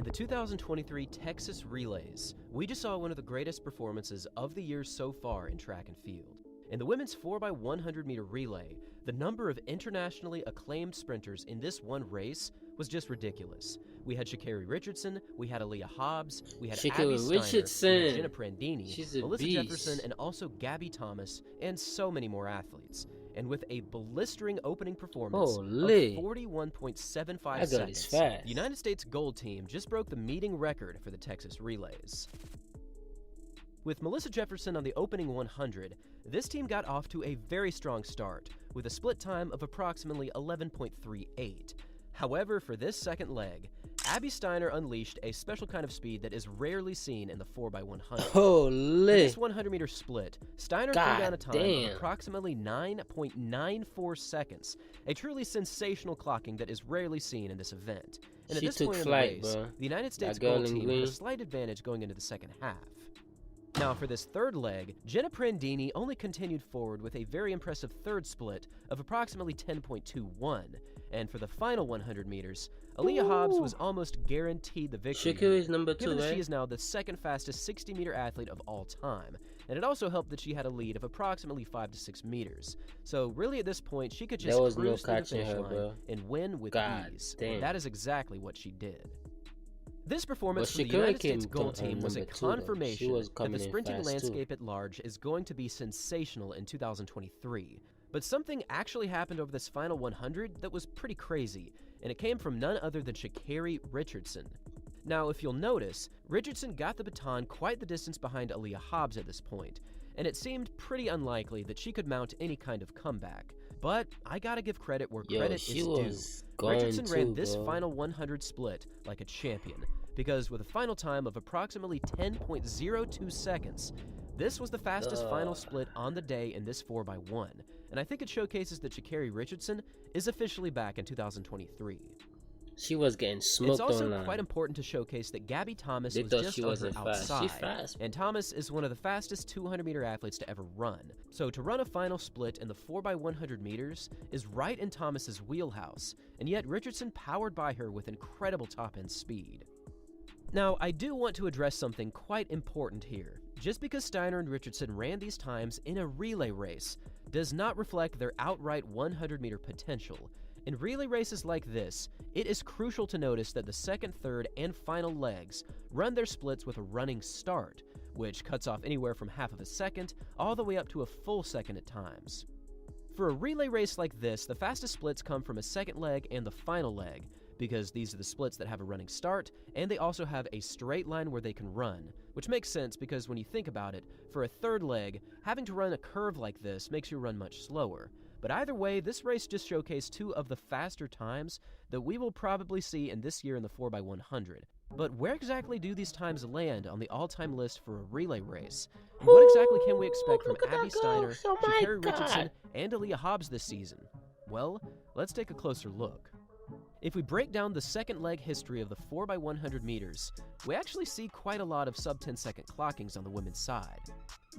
In the 2023 Texas Relays, we just saw one of the greatest performances of the year so far in track and field. In the women's 4x100 meter relay, the number of internationally acclaimed sprinters in this one race was just ridiculous. We had Sha'Carri Richardson, we had Aaliyah Hobbs, we had Abby Steiner, we had Jenna Prandini, Melissa Jefferson, and also Gabby Thomas, and so many more athletes. And with a blistering opening performance of 41.75 seconds, the United States Gold Team just broke the meeting record for the Texas Relays. With Melissa Jefferson on the opening 100, this team got off to a very strong start, with a split time of approximately 11.38. However, for this second leg, Abby Steiner unleashed a special kind of speed that is rarely seen in the 4x100. Holy! For this 100-meter split, Steiner threw down a time of approximately 9.94 seconds, a truly sensational clocking that is rarely seen in this event. And at this point in the race, the United States Gold Team had a slight advantage going into the second half. Now for this third leg, Jenna Prandini only continued forward with a very impressive third split of approximately 10.21, and for the final 100 meters, Aaliyah Hobbs was almost guaranteed the victory, Sha'Carri's number 2, given that she is now the second fastest 60-meter athlete of all time, and it also helped that she had a lead of approximately 5 to 6 meters. So really at this point, she could just cruise through the finish line and win with ease, and that is exactly what she did. This performance from the United States Gold Team was a confirmation that the sprinting landscape at large is going to be sensational in 2023. But something actually happened over this final 100 that was pretty crazy, and it came from none other than Sha'Carri Richardson. Now, if you'll notice, Richardson got the baton quite the distance behind Aaliyah Hobbs at this point, and it seemed pretty unlikely that she could mount any kind of comeback. But I gotta give credit where credit is due. Richardson ran this final 100 split like a champion, because with a final time of approximately 10.02 seconds, this was the fastest final split on the day in this 4x1, and I think it showcases that Sha'Carri Richardson is officially back in 2023. She was getting smoked. It's also quite important to showcase that Gabby Thomas was just on her outside, and Thomas is one of the fastest 200-meter athletes to ever run. So to run a final split in the 4x100 meters is right in Thomas's wheelhouse, and yet Richardson powered by her with incredible top-end speed. Now, I do want to address something quite important here. Just because Steiner and Richardson ran these times in a relay race does not reflect their outright 100-meter potential. In relay races like this, it is crucial to notice that the second, third, and final legs run their splits with a running start, which cuts off anywhere from half of a second all the way up to a full second at times. For a relay race like this, the fastest splits come from a second leg and the final leg, because these are the splits that have a running start, and they also have a straight line where they can run, which makes sense because when you think about it, for a third leg, having to run a curve like this makes you run much slower. But either way, this race just showcased two of the faster times that we will probably see in this year in the 4x100. But where exactly do these times land on the all-time list for a relay race? And what exactly can we expect from Abby Steiner, Sha'Carri Richardson, and Aaliyah Hobbs this season? Well, let's take a closer look. If we break down the second leg history of the 4x100 meters, we actually see quite a lot of sub-10 second clockings on the women's side.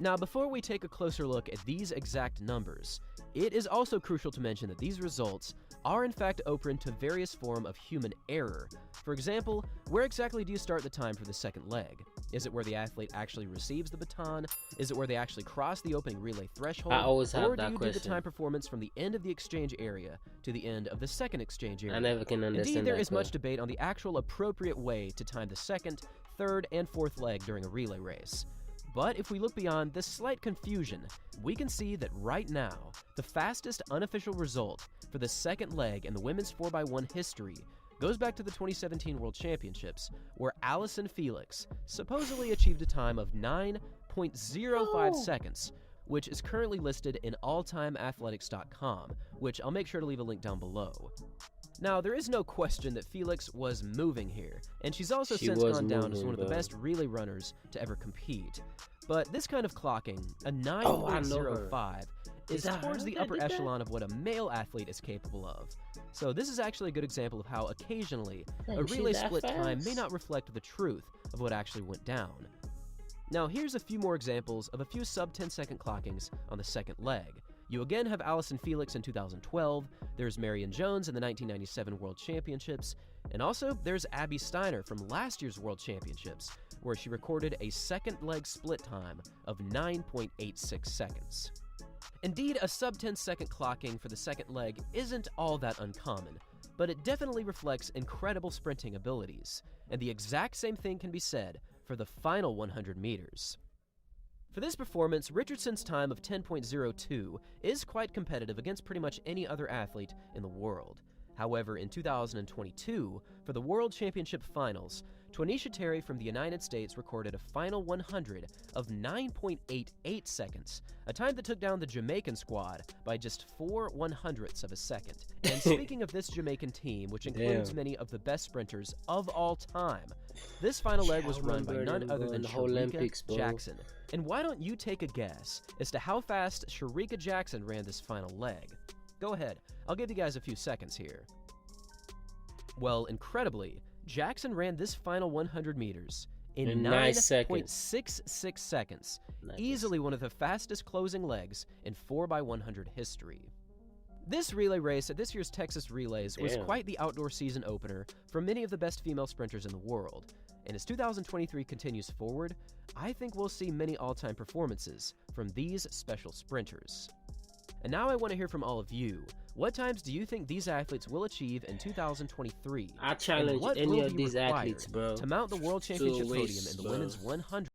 Now, before we take a closer look at these exact numbers, it is also crucial to mention that these results are in fact open to various forms of human error. For example, where exactly do you start the time for the second leg? Is it where the athlete actually receives the baton? Is it where they actually cross the opening relay threshold? Or do you do the time performance from the end of the exchange area to the end of the second exchange area? I never can understand. Indeed, there is much debate on the actual appropriate way to time the second, third, and fourth leg during a relay race. But if we look beyond this slight confusion, we can see that right now, the fastest unofficial result for the second leg in the women's 4x1 history goes back to the 2017 World Championships, where Allyson Felix supposedly achieved a time of 9.05 seconds, which is currently listed in alltimeathletics.com, which I'll make sure to leave a link down below. Now, there is no question that Felix was moving here, and she's also since gone down as one of the best relay runners to ever compete. But this kind of clocking, a 9.05, is towards the upper echelon of what a male athlete is capable of. So this is actually a good example of how occasionally a relay split time may not reflect the truth of what actually went down. Now here's a few more examples of a few sub-10 second clockings on the second leg. You again have Allyson Felix in 2012, there's Marion Jones in the 1997 World Championships, And also, there's Abby Steiner from last year's World Championships, where she recorded a second leg split time of 9.86 seconds. Indeed, a sub-10 second clocking for the second leg isn't all that uncommon, but it definitely reflects incredible sprinting abilities, and the exact same thing can be said for the final 100 meters. For this performance, Richardson's time of 10.02 is quite competitive against pretty much any other athlete in the world. However, in 2022, for the World Championship Finals, Twanisha Terry from the United States recorded a final 100 of 9.88 seconds, a time that took down the Jamaican squad by just 4/100ths of a second. And speaking of this Jamaican team, which includes many of the best sprinters of all time, this final leg was run by none other than Sha'Carri Jackson. And why don't you take a guess as to how fast Sha'Carri Jackson ran this final leg? Go ahead, I'll give you guys a few seconds here. Well, incredibly, Jackson ran this final 100 meters in 9.66 seconds, easily one of the fastest closing legs in 4x100 history. This relay race at this year's Texas Relays was quite the outdoor season opener for many of the best female sprinters in the world, and as 2023 continues forward, I think we'll see many all-time performances from these special sprinters. And now I want to hear from all of you. What times do you think these athletes will achieve in 2023? I challenge any of these athletes, bro, to mount the World Championship podium in the women's 100